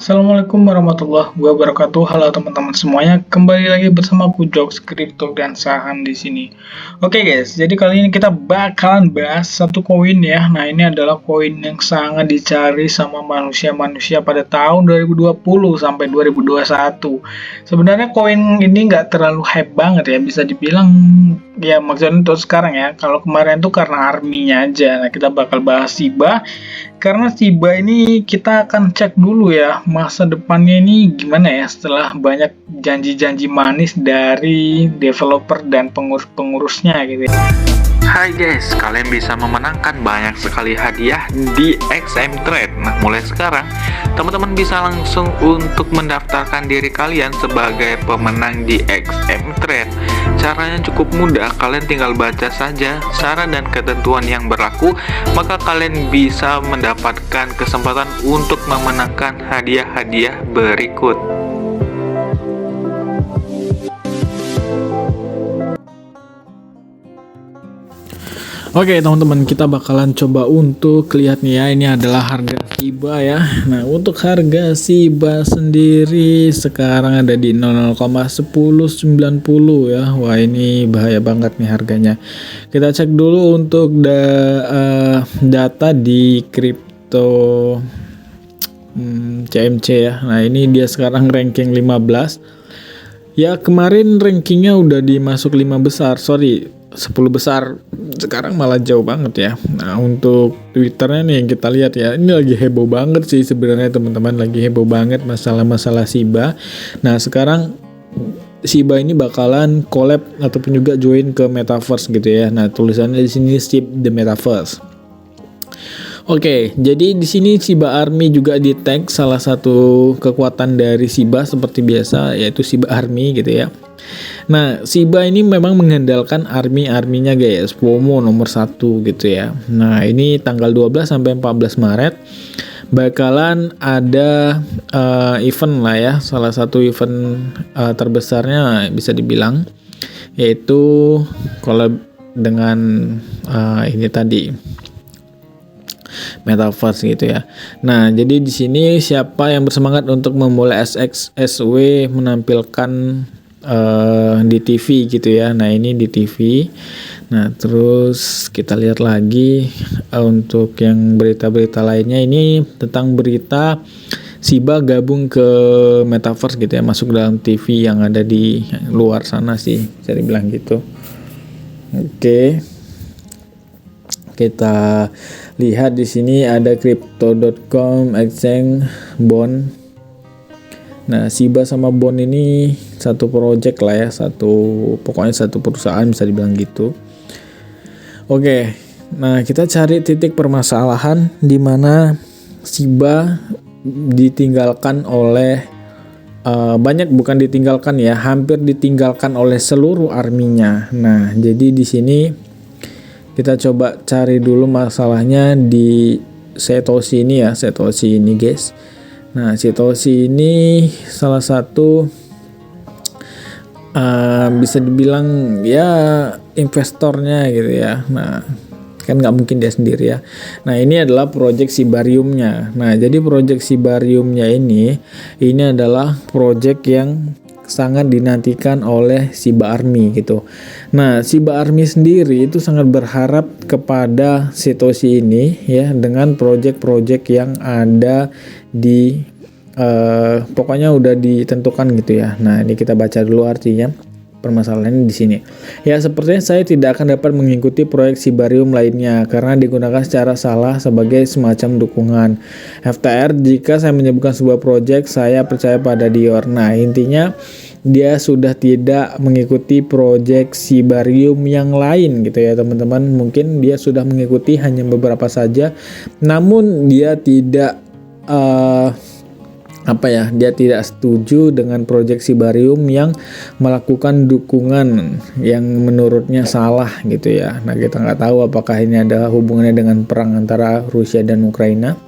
Assalamualaikum warahmatullahi wabarakatuh. Halo teman-teman semuanya, kembali lagi bersama aku Jokes Kripto dan Saham di sini. Oke guys, jadi kali ini kita bakalan bahas satu koin ya. Nah, ini adalah koin yang sangat dicari sama manusia-manusia pada tahun 2020 sampai 2021. Sebenarnya koin ini nggak terlalu hype banget ya, bisa dibilang ya maksudnya untuk sekarang ya. Kalau kemarin tuh karena arminya aja. Nah, kita bakal bahas SIBA. Karena Shiba ini kita akan cek dulu ya masa depannya ini gimana ya setelah banyak janji-janji manis dari developer dan pengurus-pengurusnya gitu ya. Hai guys, kalian bisa memenangkan banyak sekali hadiah di XM Trade. Nah, mulai sekarang, teman-teman bisa langsung untuk mendaftarkan diri kalian sebagai pemenang di XM Trade. Caranya cukup mudah, kalian tinggal baca saja syarat dan ketentuan yang berlaku, maka kalian bisa mendapatkan kesempatan untuk memenangkan hadiah-hadiah berikut. Oke teman-teman, kita bakalan coba untuk lihat nih ya, ini adalah harga SIBA ya. Nah, untuk harga SIBA sendiri sekarang ada di 0,1090 ya. Wah, ini bahaya banget nih harganya. Kita cek dulu untuk data di kripto CMC ya. Nah, ini dia sekarang ranking 15. Ya, kemarin rankingnya udah dimasuk 5 besar, 10 besar, sekarang malah jauh banget ya. Nah, untuk Twitternya nih yang kita lihat ya, ini lagi heboh banget sih sebenarnya teman-teman, lagi heboh banget masalah-masalah SIBA. Nah, sekarang SIBA ini bakalan collab ataupun juga join ke Metaverse gitu ya. Nah, tulisannya di sini SIB the Metaverse. Oke, jadi di sini Shiba Army juga di tag salah satu kekuatan dari Shiba seperti biasa, yaitu Shiba Army gitu ya. Nah, Shiba ini memang mengandalkan army-arminya guys, FOMO nomor 1 gitu ya. Nah, ini tanggal 12 sampai 14 Maret bakalan ada event lah ya, salah satu event terbesarnya bisa dibilang, yaitu collab dengan ini tadi Metaverse gitu ya. Nah, jadi di sini siapa yang bersemangat untuk memulai SXSW menampilkan di TV gitu ya. Nah, ini di TV. Nah, terus kita lihat lagi untuk yang berita-berita lainnya, ini tentang berita SIBA gabung ke Metaverse gitu ya, masuk dalam TV yang ada di luar sana sih, bisa dibilang gitu. Oke. Kita lihat di sini ada crypto.com, exchange, bond. Nah, SIBA sama bond ini satu project lah ya, pokoknya satu perusahaan bisa dibilang gitu. Oke. Nah, kita cari titik permasalahan di mana SIBA ditinggalkan oleh bukan ditinggalkan ya, hampir ditinggalkan oleh seluruh arminya. Nah, jadi di sini kita coba cari dulu masalahnya di Satoshi ini ya, Satoshi ini guys. Nah, Satoshi ini salah satu bisa dibilang ya investornya gitu ya. Nah, kan nggak mungkin dia sendiri ya. Nah, ini adalah project Shibariumnya. Nah, jadi project Shibariumnya ini adalah project yang sangat dinantikan oleh Shiba Army gitu. Nah, Shiba Army sendiri itu sangat berharap kepada Satoshi ini ya, dengan project-project yang ada di pokoknya udah ditentukan gitu ya. Nah, ini kita baca dulu artinya permasalahannya di sini. Ya, sepertinya saya tidak akan dapat mengikuti proyek Shibarium lainnya karena digunakan secara salah sebagai semacam dukungan. FTR, jika saya menyebutkan sebuah proyek, saya percaya pada Dior. Nah, intinya dia sudah tidak mengikuti proyek Shibarium yang lain gitu ya teman-teman. Mungkin dia sudah mengikuti hanya beberapa saja, namun dia tidak dia tidak setuju dengan proyek Shibarium yang melakukan dukungan yang menurutnya salah gitu ya. Nah, kita nggak tahu apakah ini ada hubungannya dengan perang antara Rusia dan Ukraina.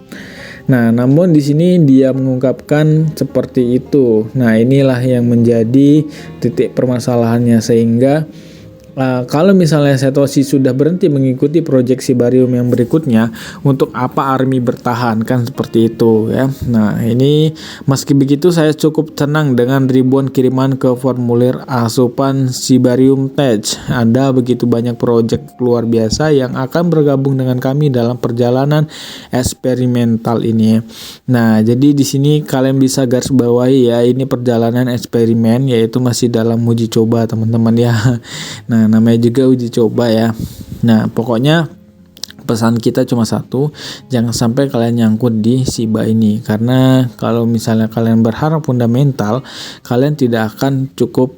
Nah, namun di sini dia mengungkapkan seperti itu. Nah, inilah yang menjadi titik permasalahannya, sehingga kalau misalnya Satoshi sudah berhenti mengikuti proyeksi Barium yang berikutnya, untuk apa ARMY bertahan, kan seperti itu ya. Nah ini meski begitu saya cukup tenang dengan ribuan kiriman ke formulir asupan Sibarium Tech. Ada begitu banyak proyek luar biasa yang akan bergabung dengan kami dalam perjalanan eksperimental ini. Nah jadi di sini kalian bisa garis bawahi ya, ini perjalanan eksperimen, yaitu masih dalam uji coba teman-teman ya. Nah namanya juga uji coba ya. Nah pokoknya pesan kita cuma satu, jangan sampai kalian nyangkut di SIBA ini, karena kalau misalnya kalian berharap fundamental, kalian tidak akan cukup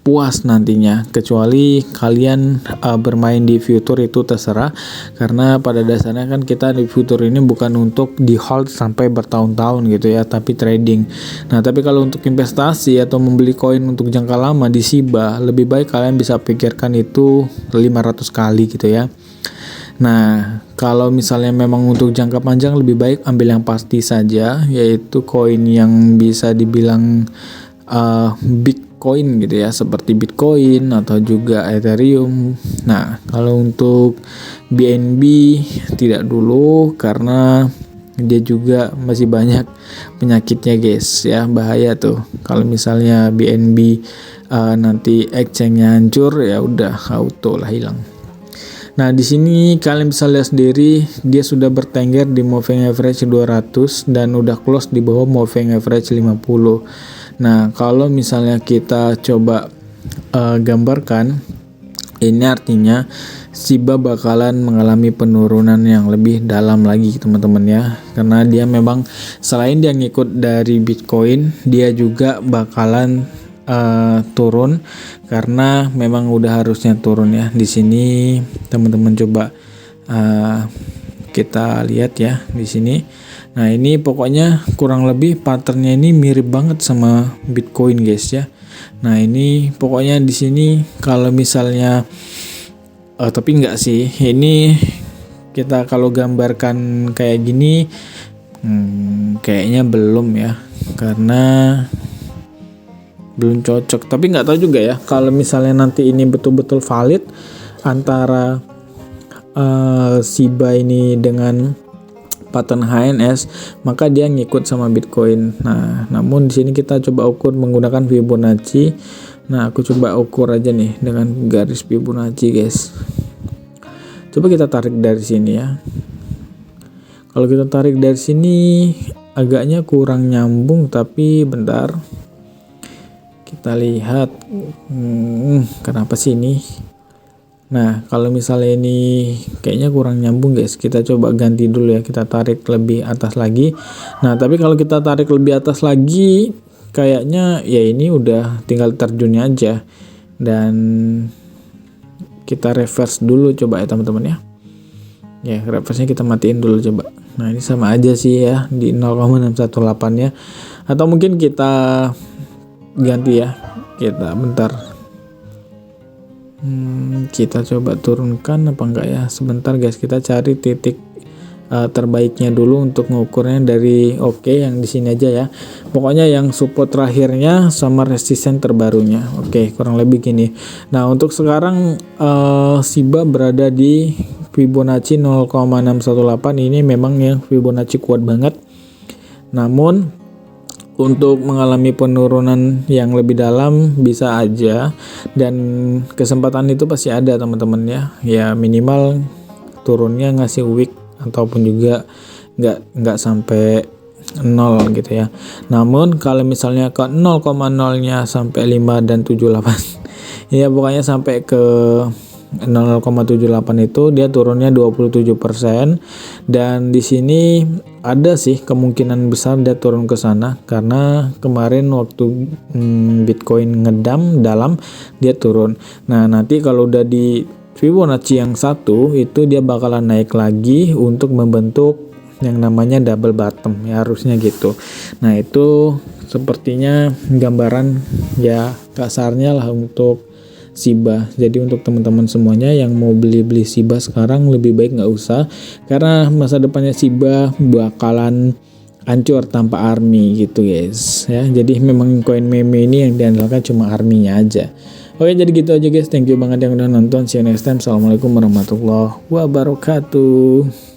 puas nantinya, kecuali kalian bermain di future, itu terserah, karena pada dasarnya kan kita di future ini bukan untuk di hold sampai bertahun-tahun gitu ya, tapi trading. Nah tapi kalau untuk investasi atau membeli koin untuk jangka lama di SIBA, lebih baik kalian bisa pikirkan itu 500 kali gitu ya. Nah kalau misalnya memang untuk jangka panjang, lebih baik ambil yang pasti saja, yaitu koin yang bisa dibilang big koin gitu ya, seperti Bitcoin atau juga Ethereum. Nah kalau untuk BNB tidak dulu, karena dia juga masih banyak penyakitnya guys ya, bahaya tuh kalau misalnya BNB nanti exchange-nya hancur, ya udah auto lah hilang. Nah di sini kalian bisa lihat sendiri, dia sudah bertengger di moving average 200 dan udah close di bawah moving average 50. Nah kalau misalnya kita coba gambarkan, ini artinya SIBA bakalan mengalami penurunan yang lebih dalam lagi teman-teman ya, karena dia memang selain dia ngikut dari Bitcoin, dia juga bakalan turun, karena memang udah harusnya turun ya. Di sini teman-teman coba kita lihat ya di sini. Nah ini pokoknya kurang lebih patternnya ini mirip banget sama Bitcoin guys ya. Nah ini pokoknya di sini kalau misalnya tapi enggak sih, ini kita kalau gambarkan kayak gini kayaknya belum ya, karena belum cocok. Tapi nggak tahu juga ya, kalau misalnya nanti ini betul-betul valid antara SIBA ini dengan pattern HNS, maka dia ngikut sama Bitcoin. Nah namun di sini kita coba ukur menggunakan Fibonacci. Nah aku coba ukur aja nih dengan garis Fibonacci guys. Coba kita tarik dari sini ya. Kalau kita tarik dari sini agaknya kurang nyambung, tapi bentar kita lihat kenapa sih ini. Nah kalau misalnya ini kayaknya kurang nyambung guys, kita coba ganti dulu ya, kita tarik lebih atas lagi. Nah tapi kalau kita tarik lebih atas lagi, kayaknya ya ini udah tinggal terjunnya aja, dan kita reverse dulu coba ya teman-teman ya. Reverse nya kita matiin dulu coba. Nah ini sama aja sih ya, di 0,618 ya, atau mungkin kita ganti ya, kita bentar kita coba turunkan apa enggak ya. Sebentar guys, kita cari titik terbaiknya dulu untuk mengukurnya dari yang di sini aja ya. Pokoknya yang support terakhirnya sama resisten terbarunya. Kurang lebih gini. Nah untuk sekarang SIBA berada di Fibonacci 0,618. Ini memang yang Fibonacci kuat banget, namun untuk mengalami penurunan yang lebih dalam bisa aja, dan kesempatan itu pasti ada teman-teman ya. Ya minimal turunnya ngasih wick ataupun juga nggak sampai 0 gitu ya. Namun kalau misalnya ke 0,0-nya sampai 5 dan 78 ya pokoknya sampai ke 0,78 itu dia turunnya 27%, dan di sini ada sih kemungkinan besar dia turun ke sana, karena kemarin waktu Bitcoin ngedam dalam dia turun. Nah nanti kalau udah di Fibonacci yang satu itu dia bakalan naik lagi untuk membentuk yang namanya double bottom ya, harusnya gitu. Nah itu sepertinya gambaran ya kasarnya lah untuk SIBA. Jadi untuk teman-teman semuanya yang mau beli SIBA sekarang, lebih baik nggak usah, karena masa depannya SIBA bakalan hancur tanpa ARMY gitu guys ya. Jadi memang koin meme ini yang diandalkan cuma ARMY-nya aja. Oke, jadi gitu aja guys. Thank you banget yang udah nonton. See you next time. Assalamualaikum warahmatullahi wabarakatuh.